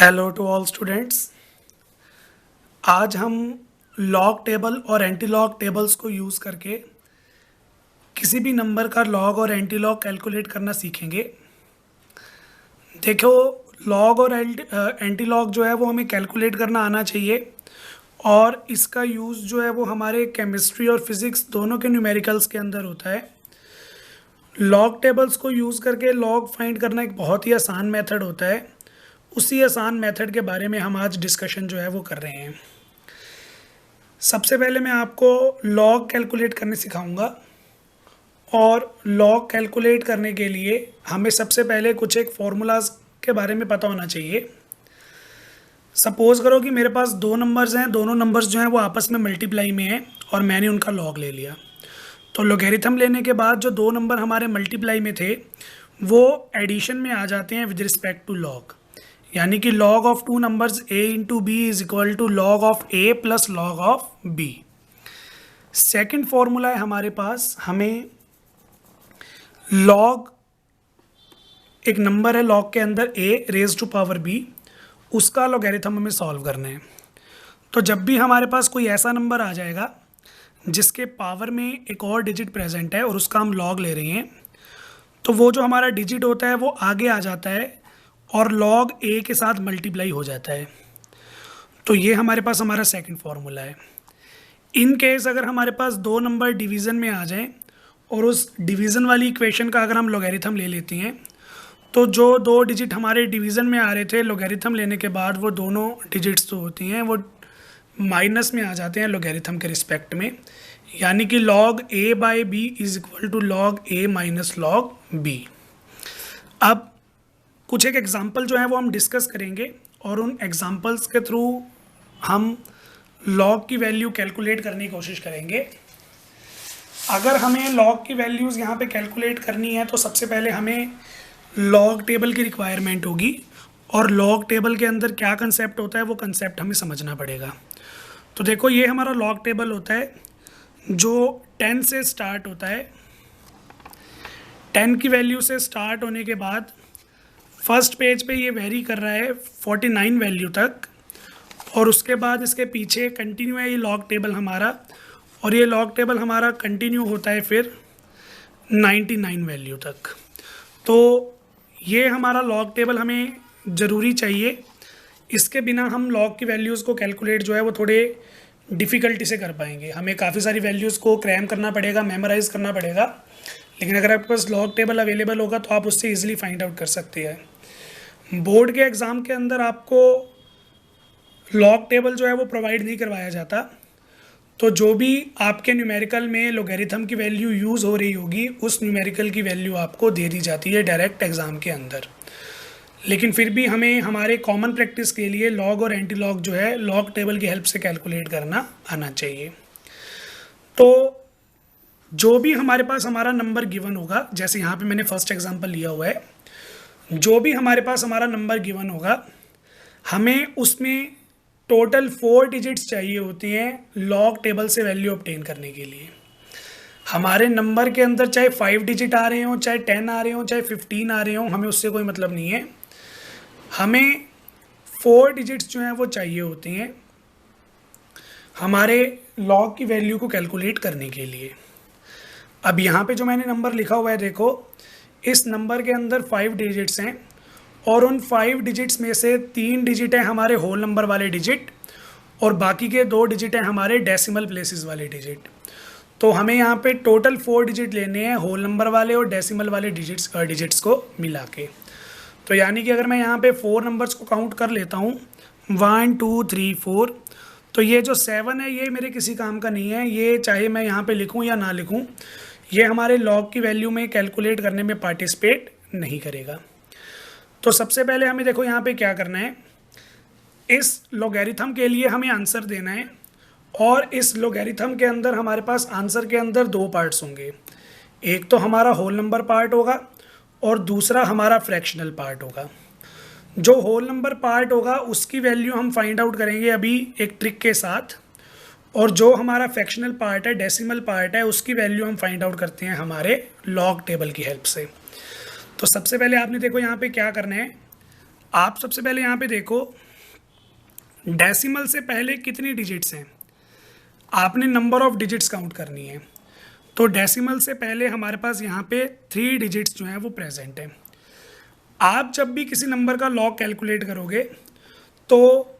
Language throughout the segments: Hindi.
Hello to all students. आज हम लॉग टेबल और एंटी लॉग टेबल्स को यूज़ करके किसी भी नंबर का लॉग और एंटी लॉग कैलकुलेट करना सीखेंगे। देखो, लॉग और एंटी लॉग जो है वो हमें कैलकुलेट करना आना चाहिए और इसका यूज़ जो है वो हमारे केमिस्ट्री और फिज़िक्स दोनों के न्यूमेरिकल्स के अंदर होता है। लॉग टेबल्स को यूज़ करके लॉग फाइंड करना एक बहुत ही आसान मेथड होता है। उसी आसान मेथड के बारे में हम आज डिस्कशन जो है वो कर रहे हैं। सबसे पहले मैं आपको लॉग कैलकुलेट करने सिखाऊंगा और लॉग कैलकुलेट करने के लिए हमें सबसे पहले कुछ एक फार्मूलाज के बारे में पता होना चाहिए। सपोज़ करो कि मेरे पास दो नंबर्स हैं, दोनों नंबर्स जो हैं वो आपस में मल्टीप्लाई में हैं और मैंने उनका लॉग ले लिया। तो लॉगरिथम लेने के बाद जो दो नंबर हमारे मल्टीप्लाई में थे वो एडिशन में आ जाते हैं विद रिस्पेक्ट टू लॉग, यानी कि log of two numbers a into B is equal to log of a plus log of b। Second formula है हमारे पास, हमें लॉग, एक नंबर है लॉग के अंदर a raise to power b, उसका लॉगरिथम हमें सॉल्व करना है। तो जब भी हमारे पास कोई ऐसा नंबर आ जाएगा जिसके पावर में एक और डिजिट प्रेजेंट है और उसका हम लॉग ले रहे हैं, तो वो जो हमारा डिजिट होता है वो आगे आ जाता है और log a के साथ मल्टीप्लाई हो जाता है। तो ये हमारे पास हमारा सेकंड फार्मूला है। इन केस अगर हमारे पास दो नंबर डिवीज़न में आ जाएं और उस डिवीज़न वाली इक्वेशन का अगर हम लॉगरिथम ले लेते हैं, तो जो दो डिजिट हमारे डिवीज़न में आ रहे थे लॉगरिथम लेने के बाद वो दोनों डिजिट्स जो होती हैं वो माइनस में आ जाते हैं लॉगरिथम के रिस्पेक्ट में, यानी कि log a by B is equal to log a minus log b। अब कुछ एक एग्जाम्पल जो है वो हम डिस्कस करेंगे और उन एग्जाम्पल्स के थ्रू हम लॉग की वैल्यू कैलकुलेट करने की कोशिश करेंगे। अगर हमें लॉग की वैल्यूज़ यहाँ पे कैलकुलेट करनी है तो सबसे पहले हमें लॉग टेबल की रिक्वायरमेंट होगी और लॉग टेबल के अंदर क्या कंसेप्ट होता है वो कंसेप्ट हमें समझना पड़ेगा। तो देखो, ये हमारा लॉग टेबल होता है जो 10 से स्टार्ट होता है। 10 की वैल्यू से स्टार्ट होने के बाद फर्स्ट पेज पे ये वेरी कर रहा है 49 वैल्यू तक, और उसके बाद इसके पीछे कंटिन्यू है ये लॉग टेबल हमारा, और ये लॉग टेबल हमारा कंटिन्यू होता है फिर 99 वैल्यू तक। तो ये हमारा लॉग टेबल हमें ज़रूरी चाहिए, इसके बिना हम लॉग की वैल्यूज़ को कैलकुलेट जो है वो थोड़े डिफ़िकल्टी से कर पाएंगे। हमें काफ़ी सारी वैल्यूज़ को क्रैम करना पड़ेगा, मेमोराइज़ करना पड़ेगा, लेकिन अगर आपके पास लॉग टेबल अवेलेबल होगा तो आप उससे ईजिली फाइंड आउट कर सकते हैं। बोर्ड के एग्ज़ाम के अंदर आपको लॉग टेबल जो है वो प्रोवाइड नहीं करवाया जाता, तो जो भी आपके न्यूमेरिकल में लॉगरिथम की वैल्यू यूज़ हो रही होगी उस न्यूमेरिकल की वैल्यू आपको दे दी जाती है डायरेक्ट एग्ज़ाम के अंदर। लेकिन फिर भी हमें हमारे कॉमन प्रैक्टिस के लिए लॉग और एंटी लॉग जो है लॉग टेबल की हेल्प से कैलकुलेट करना आना चाहिए। तो जो भी हमारे पास हमारा नंबर गिवन होगा, जैसे यहाँ पे मैंने फर्स्ट एग्जांपल लिया हुआ है, जो भी हमारे पास हमारा नंबर गिवन होगा हमें उसमें टोटल 4 डिजिट्स चाहिए होती हैं लॉग टेबल से वैल्यू ऑब्टेन करने के लिए। हमारे नंबर के अंदर चाहे 5 डिजिट आ रहे हों, चाहे 10 आ रहे हों, चाहे 15 आ रहे हों, हमें उससे कोई मतलब नहीं है। हमें 4 डिजिट्स जो हैं वो चाहिए होती हैं हमारे लॉग की वैल्यू को कैलकुलेट करने के लिए। अब यहाँ पे जो मैंने नंबर लिखा हुआ है, देखो, इस नंबर के अंदर 5 डिजिट्स हैं और उन 5 डिजिट्स में से 3 डिजिट हैं हमारे होल नंबर वाले डिजिट और बाकी के 2 डिजिट हैं हमारे डेसिमल प्लेसेस वाले डिजिट। तो हमें यहाँ पे टोटल 4 डिजिट लेने हैं होल नंबर वाले और डेसिमल वाले डिजिट्स को मिला के। तो यानी कि अगर मैं यहाँ पे 4 नंबर्स को काउंट कर लेता हूँ, 1 2 3 4, तो ये जो 7 है ये मेरे किसी काम का नहीं है, ये चाहे मैं यहाँ पे लिखूँ या ना लिखूँ, ये हमारे लॉग की वैल्यू में कैलकुलेट करने में पार्टिसिपेट नहीं करेगा। तो सबसे पहले हमें देखो यहाँ पे क्या करना है, इस लॉगरिथम के लिए हमें आंसर देना है और इस लॉगरिथम के अंदर हमारे पास आंसर के अंदर 2 पार्ट्स होंगे, एक तो हमारा होल नंबर पार्ट होगा और दूसरा हमारा फ्रैक्शनल पार्ट होगा। जो होल नंबर पार्ट होगा उसकी वैल्यू हम फाइंड आउट करेंगे अभी एक ट्रिक के साथ, और जो हमारा फ्रैक्शनल पार्ट है, डेसिमल पार्ट है, उसकी वैल्यू हम फाइंड आउट करते हैं हमारे लॉग टेबल की हेल्प से। तो सबसे पहले आपने देखो यहाँ पे क्या करना है, आप सबसे पहले यहाँ पे देखो डेसिमल से पहले कितनी डिजिट्स हैं, आपने नंबर ऑफ डिजिट्स काउंट करनी है। तो डेसिमल से पहले हमारे पास यहाँ पे 3 डिजिट्स जो हैं वो प्रेजेंट हैं। आप जब भी किसी नंबर का लॉग कैलकुलेट करोगे तो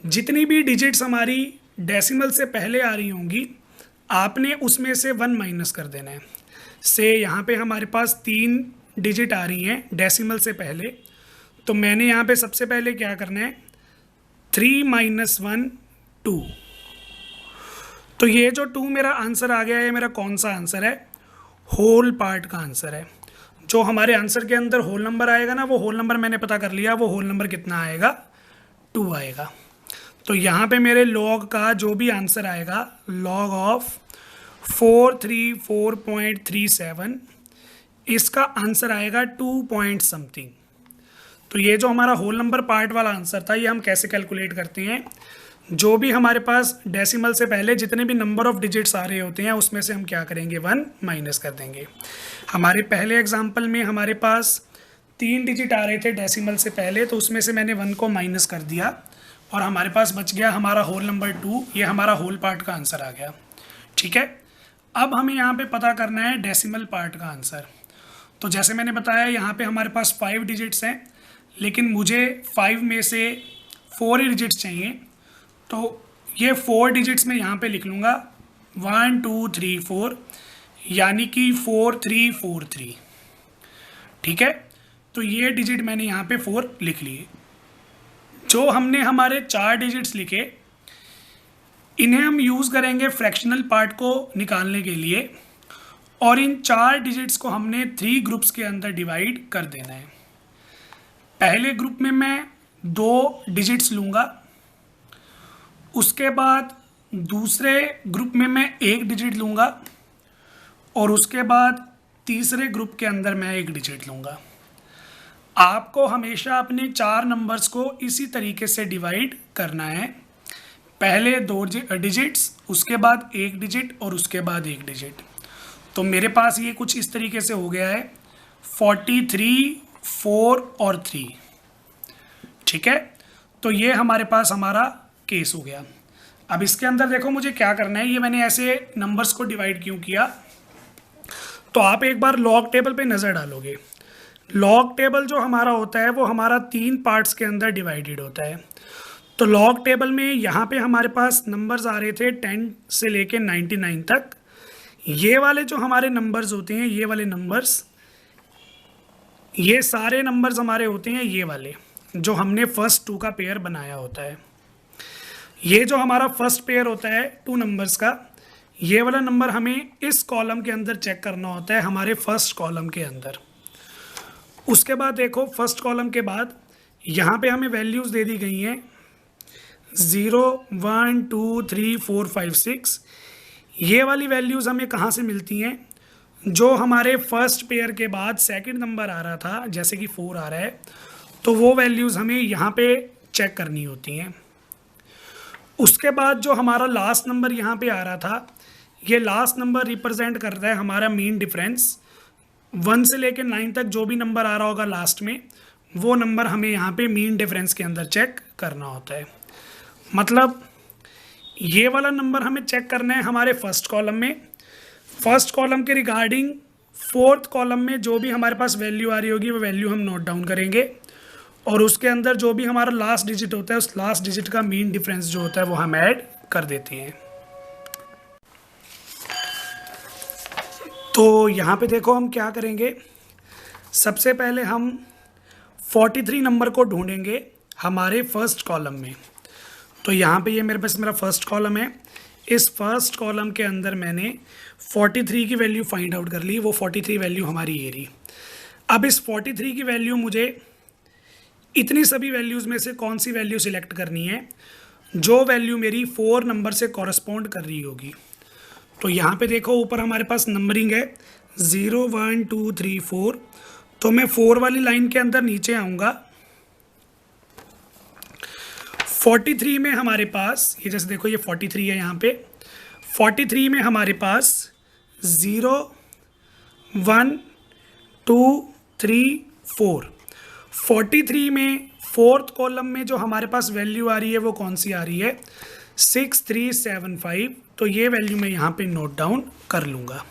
जितनी भी डिजिट्स हमारी डेसिमल से पहले आ रही होंगी आपने उसमें से 1 माइनस कर देना है। से यहाँ पे हमारे पास 3 डिजिट आ रही हैं डेसिमल से पहले, तो मैंने यहाँ पे सबसे पहले क्या करना है 3 - 1 2। तो ये जो 2 मेरा आंसर आ गया है, मेरा कौन सा आंसर है, होल पार्ट का आंसर है। जो हमारे आंसर के अंदर होल नंबर आएगा ना, वो होल नंबर मैंने पता कर लिया, वो होल नंबर कितना आएगा 2 आएगा। तो यहाँ पे मेरे लॉग का जो भी आंसर आएगा लॉग ऑफ 434.37, इसका आंसर आएगा 2 पॉइंट समथिंग। तो ये जो हमारा होल नंबर पार्ट वाला आंसर था, ये हम कैसे कैलकुलेट करते हैं, जो भी हमारे पास डेसिमल से पहले जितने भी नंबर ऑफ डिजिट्स आ रहे होते हैं उसमें से हम क्या करेंगे 1 माइनस कर देंगे। हमारे पहले एग्जांपल में हमारे पास 3 डिजिट आ रहे थे डेसिमल से पहले, तो उसमें से मैंने 1 को माइनस कर दिया और हमारे पास बच गया हमारा होल नंबर 2। ये हमारा होल पार्ट का आंसर आ गया। ठीक है, अब हमें यहाँ पे पता करना है डेसिमल पार्ट का आंसर। तो जैसे मैंने बताया यहाँ पे हमारे पास 5 डिजिट्स हैं, लेकिन मुझे 5 में से 4 ही डिजिट्स चाहिए। तो ये 4 डिजिट्स में यहाँ पे लिख लूँगा 1 2 3 4, यानी कि 4343। ठीक है, तो ये डिजिट मैंने यहाँ पे 4 लिख लिए। जो हमने हमारे 4 डिजिट्स लिखे, इन्हें हम यूज़ करेंगे फ्रैक्शनल पार्ट को निकालने के लिए, और इन 4 डिजिट्स को हमने 3 ग्रुप्स के अंदर डिवाइड कर देना है। पहले ग्रुप में मैं 2 डिजिट्स लूँगा, उसके बाद दूसरे ग्रुप में मैं 1 डिजिट लूँगा, और उसके बाद तीसरे ग्रुप के अंदर मैं 1 डिजिट लूँगा। आपको हमेशा अपने 4 नंबर्स को इसी तरीके से डिवाइड करना है। पहले 2 डिजिट्स, उसके बाद 1 डिजिट, और उसके बाद 1 डिजिट। तो मेरे पास ये कुछ इस तरीके से हो गया है 43 4 और 3। ठीक है, तो ये हमारे पास हमारा केस हो गया। अब इसके अंदर देखो मुझे क्या करना है, ये मैंने ऐसे नंबर्स को डिवाइड क्यों किया, तो आप एक बार लॉग टेबल पे नज़र डालोगे। लॉग टेबल जो हमारा होता है वो हमारा 3 पार्ट्स के अंदर डिवाइडेड होता है। तो लॉग टेबल में यहाँ पे हमारे पास नंबर्स आ रहे थे 10 से लेके 99 तक। ये वाले जो हमारे नंबर्स होते हैं, ये वाले नंबर्स, ये सारे नंबर्स हमारे होते हैं ये वाले, जो हमने फर्स्ट 2 का पेयर बनाया होता है। ये जो हमारा फर्स्ट पेयर होता है 2 नंबर्स का, ये वाला नंबर हमें इस कॉलम के अंदर चेक करना होता है, हमारे फर्स्ट कॉलम के अंदर। उसके बाद देखो फर्स्ट कॉलम के बाद यहाँ पे हमें वैल्यूज़ दे दी गई हैं 0 1 2 3 4 5 6। ये वाली वैल्यूज़ हमें कहाँ से मिलती हैं, जो हमारे फर्स्ट पेयर के बाद सेकंड नंबर आ रहा था, जैसे कि 4 आ रहा है, तो वो वैल्यूज़ हमें यहाँ पे चेक करनी होती हैं। उसके बाद जो हमारा लास्ट नंबर यहाँ पे आ रहा था, ये लास्ट नंबर रिप्रेजेंट करता है हमारा मीन डिफरेंस। 1 से लेकर 9 तक जो भी नंबर आ रहा होगा लास्ट में, वो नंबर हमें यहाँ पे मीन डिफरेंस के अंदर चेक करना होता है। मतलब ये वाला नंबर हमें चेक करना है हमारे फर्स्ट कॉलम में। फर्स्ट कॉलम के रिगार्डिंग फोर्थ कॉलम में जो भी हमारे पास वैल्यू आ रही होगी वो वैल्यू हम नोट डाउन करेंगे, और उसके अंदर जो भी हमारा लास्ट डिजिट होता है उस लास्ट डिजिट का मीन डिफरेंस जो होता है वो हम ऐड कर देते हैं। तो यहाँ पे देखो हम क्या करेंगे, सबसे पहले हम 43 नंबर को ढूंढेंगे हमारे फर्स्ट कॉलम में। तो यहाँ पे ये मेरे पास मेरा फर्स्ट कॉलम है। इस फर्स्ट कॉलम के अंदर मैंने 43 की वैल्यू फाइंड आउट कर ली, वो 43 वैल्यू हमारी ये रही। अब इस 43 की वैल्यू मुझे इतनी सभी वैल्यूज़ में से कौन सी वैल्यू सिलेक्ट करनी है जो वैल्यू मेरी 4 नंबर से कॉरस्पॉन्ड कर रही होगी। तो यहाँ पे देखो ऊपर हमारे पास नंबरिंग है 0 1 2 3 4। तो मैं 4 वाली लाइन के अंदर नीचे आऊँगा। 43 में हमारे पास ये जैसे देखो ये 43 है, यहाँ पे 43 में हमारे पास 0 1 2 3 4। 43 में फोर्थ कॉलम में जो हमारे पास वैल्यू आ रही है वो कौन सी आ रही है, 6375। तो ये वैल्यू मैं यहाँ पे नोट डाउन कर लूँगा।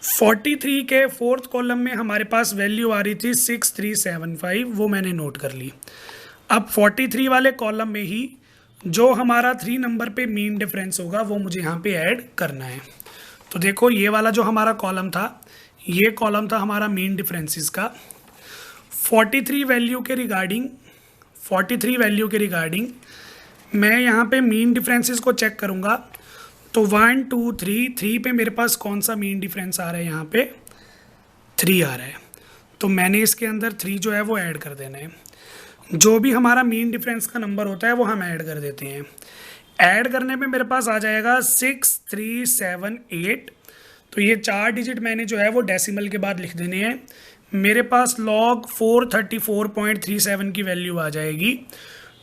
43 के फोर्थ कॉलम में हमारे पास वैल्यू आ रही थी 6375, वो मैंने नोट कर ली। अब 43 वाले कॉलम में ही जो हमारा 3 नंबर पे मीन डिफरेंस होगा वो मुझे यहाँ पे ऐड करना है। तो देखो ये वाला जो हमारा कॉलम था, ये कॉलम था हमारा मीन डिफरेंसेस का। 43 वैल्यू के रिगार्डिंग मैं यहाँ पे मीन डिफरेंसेस को चेक करूँगा। तो 1 2 3 पे मेरे पास कौन सा मीन डिफरेंस आ रहा है, यहाँ पे 3 आ रहा है। तो मैंने इसके अंदर 3 जो है वो ऐड कर देना है। जो भी हमारा मीन डिफरेंस का नंबर होता है वो हम ऐड कर देते हैं। ऐड करने पे मेरे पास आ जाएगा 6378। तो ये 4 डिजिट मैंने जो है वो डेसिमल के बाद लिख देने हैं। मेरे पास log 434.37 की वैल्यू आ जाएगी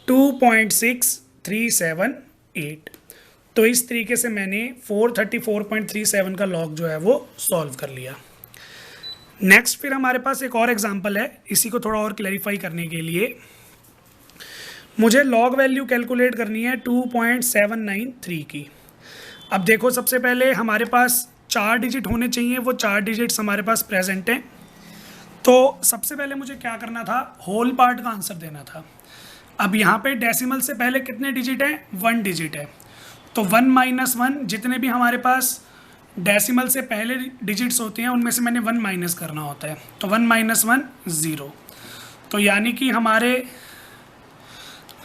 2.6378। तो इस तरीके से मैंने 434.37 का लॉग जो है वो सॉल्व कर लिया। नेक्स्ट फिर हमारे पास एक और एग्जांपल है, इसी को थोड़ा और क्लैरिफाई करने के लिए मुझे लॉग वैल्यू कैलकुलेट करनी है 2.793 की। अब देखो सबसे पहले हमारे पास 4 डिजिट होने चाहिए, वो 4 डिजिट्स हमारे पास प्रेजेंट हैं। तो सबसे पहले मुझे क्या करना था, होल पार्ट का आंसर देना था। अब यहाँ पे डेसिमल से पहले कितने डिजिट हैं, 1 डिजिट है। तो 1 - 1 जितने भी हमारे पास डेसिमल से पहले डिजिट्स होते हैं उनमें से मैंने 1 माइनस करना होता है। तो 1 - 1 0। तो यानी कि हमारे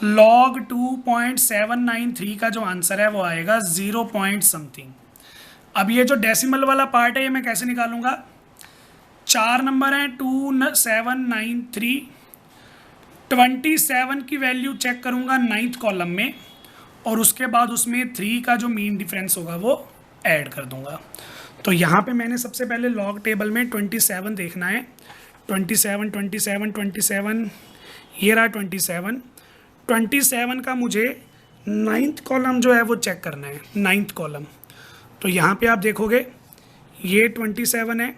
log 2.793 का जो आंसर है वो आएगा 0 पॉइंट समथिंग। अब ये जो डेसिमल वाला पार्ट है ये मैं कैसे निकालूंगा, 4 नंबर हैं 2793। 27 की वैल्यू चेक करूंगा 9th कॉलम में और उसके बाद उसमें 3 का जो मीन डिफरेंस होगा वो ऐड कर दूंगा। तो यहाँ पे मैंने सबसे पहले लॉग टेबल में 27 देखना है। 27 ये रहा 27 का मुझे 9th कॉलम जो है वो चेक करना है, 9th कॉलम। तो यहाँ पे आप देखोगे ये 27 है,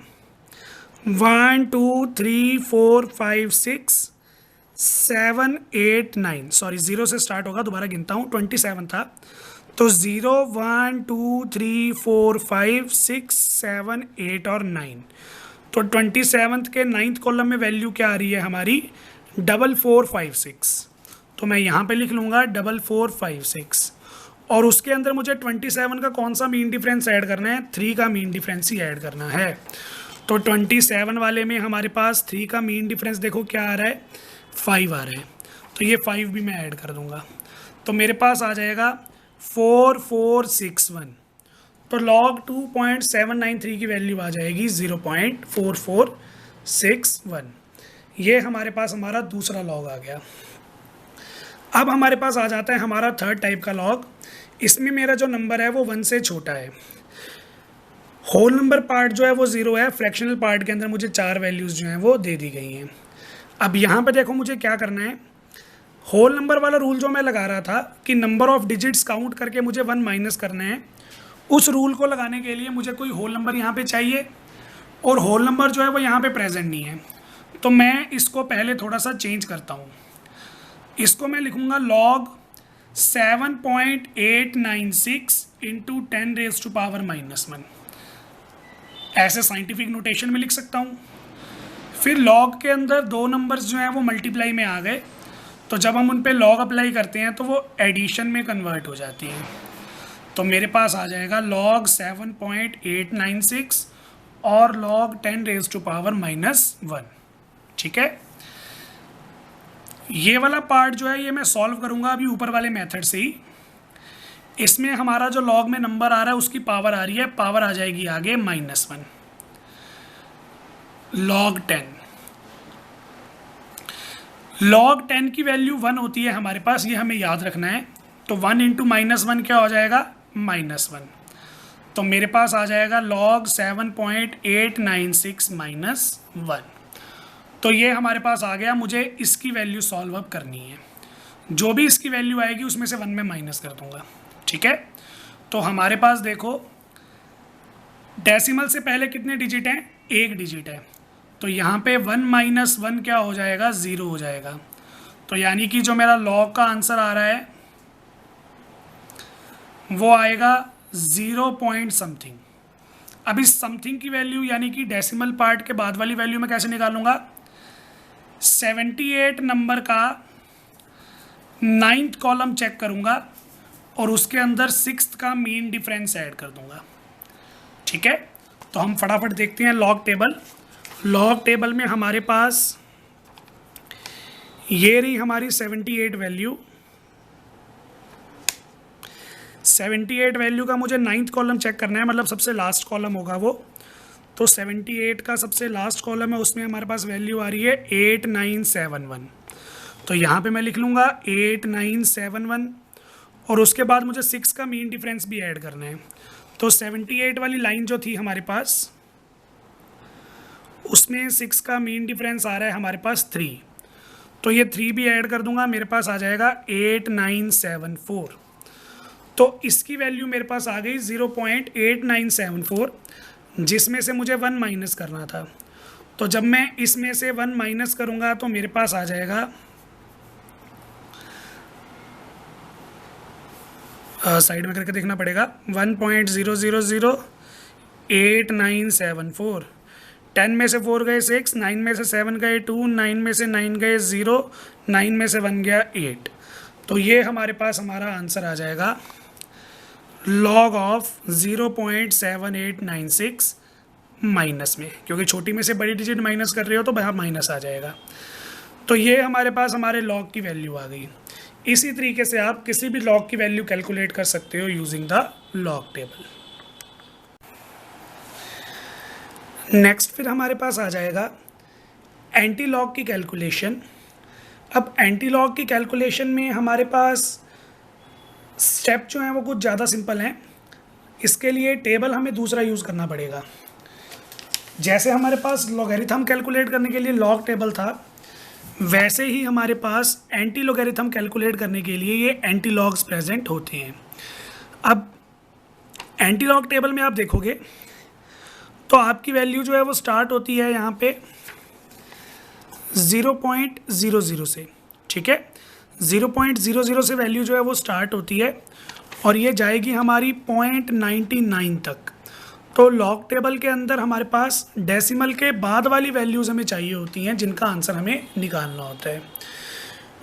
1 2 3 4 5 6 7 8 9, सॉरी 0 से स्टार्ट होगा, दोबारा गिनता हूँ। 27 था तो 0 1 2 3 4 5 6 7 8 और 9। तो 27 के 9th कॉलम में वैल्यू क्या आ रही है हमारी, 4456। तो मैं यहाँ पे लिख लूँगा 4456 और उसके अंदर मुझे 27 का कौन सा मीन डिफरेंस ऐड करना है, 3 का मीन डिफरेंस ही ऐड करना है। तो 27 वाले में हमारे पास 3 का मीन डिफरेंस देखो क्या आ रहा है, 5 आ रहा है। तो ये 5 भी मैं ऐड कर दूंगा। तो मेरे पास आ जाएगा 4461। तो log 2.793 की वैल्यू आ जाएगी 0.4461। ये हमारे पास हमारा दूसरा लॉग आ गया। अब हमारे पास आ जाता है हमारा थर्ड टाइप का लॉग। इसमें मेरा जो नंबर है वो 1 से छोटा है। होल नंबर पार्ट जो है वो 0 है, फ्रैक्शनल पार्ट के अंदर मुझे 4 वैल्यूज़ जो हैं वो दे दी गई हैं। अब यहाँ पे देखो मुझे क्या करना है, होल नंबर वाला रूल जो मैं लगा रहा था कि नंबर ऑफ डिजिट्स काउंट करके मुझे 1 माइनस करना है, उस रूल को लगाने के लिए मुझे कोई होल नंबर यहाँ पे चाहिए और होल नंबर जो है वो यहाँ पे प्रेजेंट नहीं है। तो मैं इसको पहले थोड़ा सा चेंज करता हूँ। इसको मैं लिखूँगा log 7.896 इंटू 10⁻⁻⁻1। ऐसे साइंटिफिक नोटेशन में लिख सकता हूँ। फिर log के अंदर 2 नंबर्स जो हैं वो मल्टीप्लाई में आ गए, तो जब हम उन पे log अप्लाई करते हैं तो वो एडिशन में कन्वर्ट हो जाती हैं। तो मेरे पास आ जाएगा log 7.896 और log 10⁻⁻1। ठीक है, ये वाला पार्ट जो है ये मैं सॉल्व करूँगा अभी ऊपर वाले मेथड से ही। इसमें हमारा जो log में नंबर आ रहा है उसकी पावर आ रही है, पावर आ जाएगी आगे -1। log 10 की वैल्यू 1 होती है हमारे पास, ये हमें याद रखना है। तो 1 इंटू -1 क्या हो जाएगा, -1। तो मेरे पास आ जाएगा log 7.896 -1। तो ये हमारे पास आ गया। मुझे इसकी वैल्यू सॉल्व अप करनी है, जो भी इसकी वैल्यू आएगी उसमें से 1 में माइनस कर दूंगा। ठीक है, तो हमारे पास देखो डेसिमल से पहले कितने डिजिट हैं, 1 डिजिट है। तो यहाँ पे 1 - 1 क्या हो जाएगा, 0 हो जाएगा। तो यानी कि जो मेरा लॉग का आंसर आ रहा है वो आएगा 0 पॉइंट समथिंग। अब इस समथिंग की वैल्यू यानी कि डेसिमल पार्ट के बाद वाली वैल्यू मैं कैसे निकालूंगा, 78 नंबर का 9th कॉलम चेक करूंगा और उसके अंदर 6th का मीन डिफरेंस ऐड कर दूंगा। ठीक है, तो हम फटाफट देखते हैं लॉग टेबल। लॉग टेबल में हमारे पास ये रही हमारी 78 वैल्यू। 78 वैल्यू का मुझे 9th कॉलम चेक करना है, मतलब सबसे लास्ट कॉलम होगा वो। तो 78 का सबसे लास्ट कॉलम है, उसमें हमारे पास वैल्यू आ रही है 8971। तो यहाँ पे मैं लिख लूँगा 8971 और उसके बाद मुझे 6 का मीन डिफरेंस भी ऐड करना है। तो 78 वाली लाइन जो थी हमारे पास, उसमें 6 का मीन डिफरेंस आ रहा है हमारे पास 3। तो ये 3 भी ऐड कर दूंगा, मेरे पास आ जाएगा 8974। तो इसकी वैल्यू मेरे पास आ गई 0.8974, जिसमें से मुझे 1 माइनस करना था। तो जब मैं इसमें से 1 माइनस करूंगा तो मेरे पास आ जाएगा साइड में करके देखना पड़ेगा, 1.000897 10 में से 4 गए 6, 9 में से 7 गए 2, 9 में से 9 गए 0, 9 में से 1 गया 8। तो ये हमारे पास हमारा आंसर आ जाएगा लॉग ऑफ 0.7896 माइनस में, क्योंकि छोटी में से बड़ी डिजिट माइनस कर रहे हो तो बाहर माइनस आ जाएगा। तो ये हमारे पास हमारे लॉग की वैल्यू आ गई। इसी तरीके से आप किसी भी लॉग की वैल्यू कैलकुलेट कर सकते हो using the log table. Next फिर हमारे पास आ जाएगा एंटी लॉग की कैलकुलेशन। अब एंटी लॉग की कैलकुलेशन में हमारे पास स्टेप जो हैं वो कुछ ज़्यादा सिंपल हैं। इसके लिए टेबल हमें दूसरा यूज़ करना पड़ेगा। जैसे हमारे पास लॉगरिथम कैलकुलेट करने के लिए लॉग टेबल था, वैसे ही हमारे पास एंटी लॉगरिथम कैलकुलेट करने के लिए ये एंटी लॉग्स प्रेजेंट होते हैं। अब एंटी लॉग टेबल में आप देखोगे तो आपकी वैल्यू जो है वो स्टार्ट होती है यहाँ पे 0.00 से। ठीक है, 0.00 से वैल्यू जो है वो स्टार्ट होती है और ये जाएगी हमारी 0.99 तक। तो लॉग टेबल के अंदर हमारे पास डेसिमल के बाद वाली वैल्यूज़ हमें चाहिए होती हैं, जिनका आंसर हमें निकालना होता है।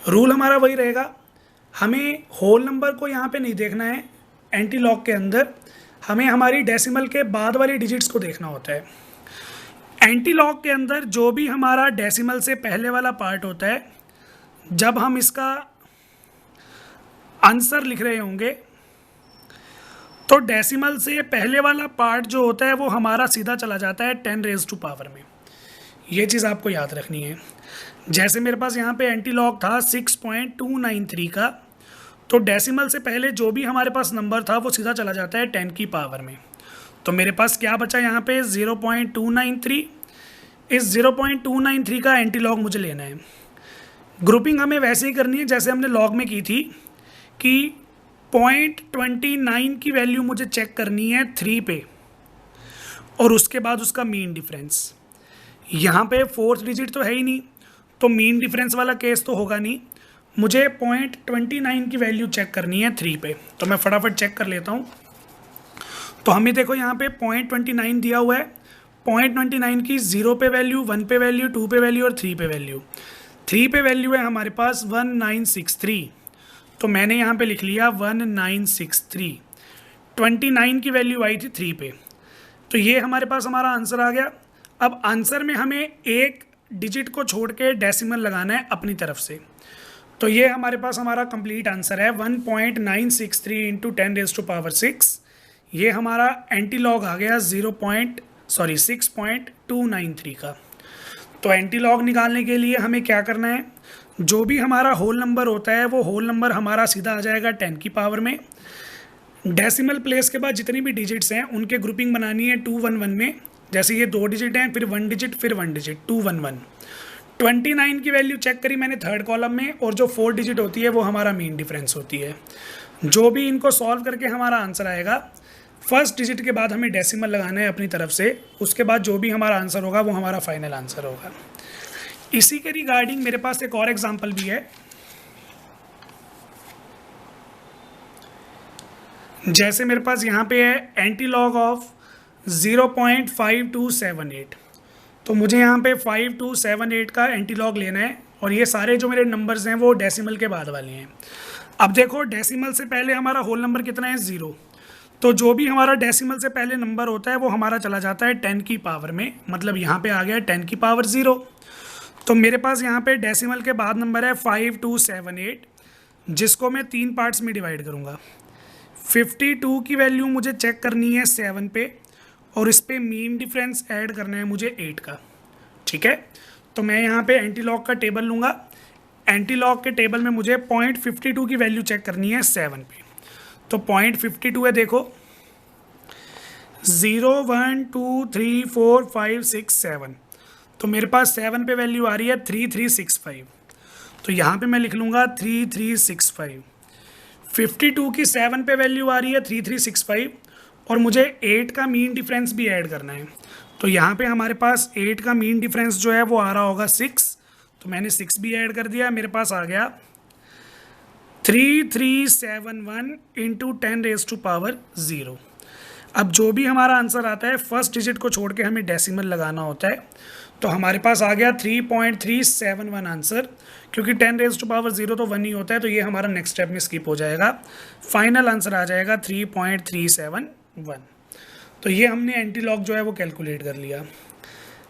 रूल हमारा वही रहेगा, हमें होल नंबर को यहाँ पे नहीं देखना है। एंटी लॉग के अंदर हमें हमारी डेसिमल के बाद वाली डिजिट्स को देखना होता है। एंटी लॉग के अंदर जो भी हमारा डेसिमल से पहले वाला पार्ट होता है, जब हम इसका आंसर लिख रहे होंगे तो डेसिमल से पहले वाला पार्ट जो होता है वो हमारा सीधा चला जाता है 10 रेज़ टू पावर में। ये चीज़ आपको याद रखनी है। जैसे मेरे पास यहाँ पे एंटी लॉग था 6.293 का, तो डेसिमल से पहले जो भी हमारे पास नंबर था वो सीधा चला जाता है 10 की पावर में। तो मेरे पास क्या बचा यहाँ पे 0.293। इस 0.293 का एंटी लॉग मुझे लेना है। ग्रुपिंग हमें वैसे ही करनी है जैसे हमने लॉग में की थी कि 0.29 की वैल्यू मुझे चेक करनी है 3 पे और उसके बाद उसका मीन डिफरेंस। यहाँ पे 4th डिजिट तो है ही नहीं, तो मीन डिफरेंस वाला केस तो होगा नहीं। मुझे 0.29 की वैल्यू चेक करनी है 3 पे, तो मैं फटाफट चेक कर लेता हूँ। तो हमें देखो यहाँ पे 0.29 दिया हुआ है। 0.29 की 0 पे वैल्यू, 1 पे वैल्यू, 2 पे वैल्यू और 3 पे वैल्यू। 3 पे वैल्यू है हमारे पास 1963, तो मैंने यहाँ पे लिख लिया 1963। 29 की वैल्यू आई थी 3 पे, तो ये हमारे पास हमारा आंसर आ गया। अब आंसर में हमें एक डिजिट को छोड़ के डेसिमल लगाना है अपनी तरफ से। तो ये हमारे पास हमारा कंप्लीट आंसर है 1.963 इंटू 10 रेज़ टू पावर 6। ये हमारा एंटी लॉग आ गया 6.293 का। तो एंटी लॉग निकालने के लिए हमें क्या करना है, जो भी हमारा होल नंबर होता है वो होल नंबर हमारा सीधा आ जाएगा 10 की पावर में। डेसिमल प्लेस के बाद जितनी भी डिजिट्स हैं उनके ग्रुपिंग बनानी है 211 में। जैसे ये 2 डिजिट हैं, फिर 1 डिजिट, फिर 1 डिजिट, 211। 29 की वैल्यू चेक करी मैंने 3rd कॉलम में, और जो 4 डिजिट होती है वो हमारा मीन डिफरेंस होती है। जो भी इनको सॉल्व करके हमारा आंसर आएगा फर्स्ट डिजिट के बाद हमें डेसिमल लगाना है अपनी तरफ से, उसके बाद जो भी हमारा आंसर होगा वो हमारा फाइनल आंसर होगा। इसी के रिगार्डिंग मेरे पास एक और एग्जांपल भी है। जैसे मेरे पास यहाँ पे है एंटीलॉग ऑफ 0.5278, तो मुझे यहाँ पे 5278 का एंटीलॉग लेना है, और ये सारे जो मेरे नंबर्स हैं वो डेसिमल के बाद वाले हैं। अब देखो डेसिमल से पहले हमारा होल नंबर कितना है 0, तो जो भी हमारा डेसिमल से पहले नंबर होता है वो हमारा चला जाता है 10 की पावर में, मतलब यहाँ पे आ गया 10 की पावर 0। तो मेरे पास यहाँ पे डेसिमल के बाद नंबर है 5278, जिसको मैं 3 पार्ट्स में डिवाइड करूँगा। 52 की वैल्यू मुझे चेक करनी है 7 पे, और इस पे मीन डिफरेंस ऐड करना है मुझे 8 का। ठीक है, तो मैं यहाँ पे एंटीलॉग का टेबल लूँगा। एंटीलॉग के टेबल में मुझे 0.52 की वैल्यू चेक करनी है 7 पे। तो 0.52 है, देखो 0 1 2 3 4 5 6 7, तो मेरे पास 7 पे वैल्यू आ रही है 3365, तो यहाँ पे मैं लिख लूँगा 3365। 52 की 7 पे वैल्यू आ रही है 3365, और मुझे 8 का मीन डिफरेंस भी ऐड करना है। तो यहाँ पे हमारे पास 8 का मीन डिफरेंस जो है वो आ रहा होगा 6, तो मैंने 6 भी ऐड कर दिया। मेरे पास आ गया 3371 इंटू 10⁻⁴। अब जो भी हमारा आंसर आता है फर्स्ट डिजिट को छोड़ के हमें डेसिमल लगाना होता है, तो हमारे पास आ गया 3.371 आंसर, क्योंकि 10⁻⁴ तो 1 ही होता है, तो ये हमारा नेक्स्ट स्टेप में स्किप हो जाएगा। फाइनल आंसर आ जाएगा 3.371। तो ये हमने एंटीलॉग जो है वो कैलकुलेट कर लिया।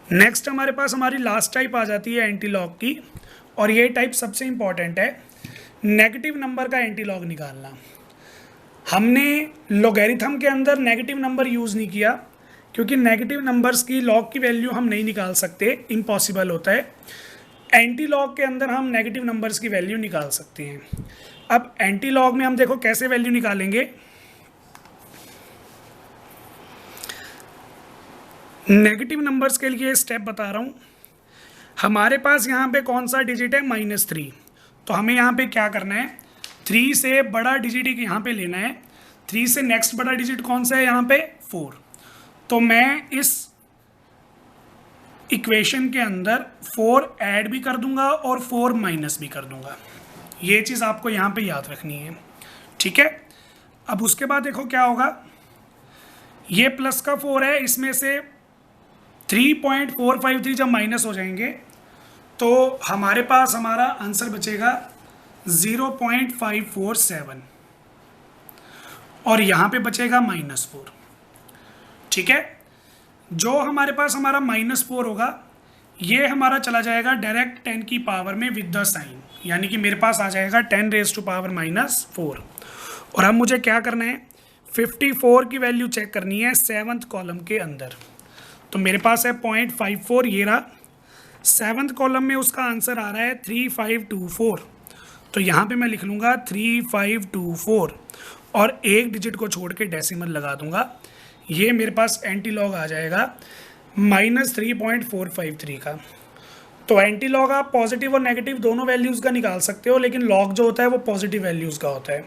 नेक्स्ट हमारे पास हमारी लास्ट टाइप आ जाती है एंटीलॉग की, और ये टाइप सबसे इम्पॉर्टेंट है, नेगेटिव नंबर का एंटीलॉग निकालना। हमने लॉगरिथम के अंदर नेगेटिव नंबर यूज़ नहीं किया, क्योंकि नेगेटिव नंबर्स की लॉग की वैल्यू हम नहीं निकाल सकते, इम्पॉसिबल होता है। एंटीलॉग के अंदर हम नेगेटिव नंबर्स की वैल्यू निकाल सकते हैं। अब एंटीलॉग में हम देखो कैसे वैल्यू निकालेंगे। नेगेटिव नंबर्स के लिए स्टेप बता रहा हूँ। हमारे पास यहाँ पे कौन सा डिजिट है -3, तो हमें यहाँ पे क्या करना है, 3 से बड़ा डिजिट एक यहाँ पे लेना है। 3 से नेक्स्ट बड़ा डिजिट कौन सा है यहाँ पे 4, तो मैं इस इक्वेशन के अंदर 4 ऐड भी कर दूंगा और 4 माइनस भी कर दूंगा। ये चीज़ आपको यहाँ पे याद रखनी है, ठीक है। अब उसके बाद देखो क्या होगा, ये प्लस का 4 है, इसमें से 3.453 जब माइनस हो जाएंगे तो हमारे पास हमारा आंसर बचेगा 0.547, और यहाँ पे बचेगा -4, ठीक है। जो हमारे पास हमारा -4 होगा ये हमारा चला जाएगा डायरेक्ट 10 की पावर में विद द साइन, यानी कि मेरे पास आ जाएगा 10⁻⁴। और अब मुझे क्या करना है, 54 की वैल्यू चेक करनी है 7th कॉलम के अंदर। तो मेरे पास है 0.54, ये रहा। 7th कॉलम में उसका आंसर आ रहा है 3524, तो यहाँ पे मैं लिख लूँगा 3524 और एक डिजिट को छोड़ के डेसिमल लगा दूँगा। ये मेरे पास एंटीलॉग आ जाएगा -3.453 का। तो एंटीलॉग आप पॉजिटिव और नेगेटिव दोनों वैल्यूज़ का निकाल सकते हो, लेकिन लॉग जो होता है वो पॉजिटिव वैल्यूज़ का होता है।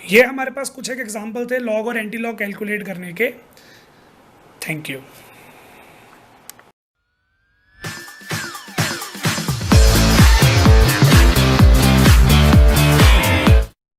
ये हमारे पास कुछ एक एग्जाम्पल थे लॉग और एंटीलॉग कैलकुलेट करने के। Thank you.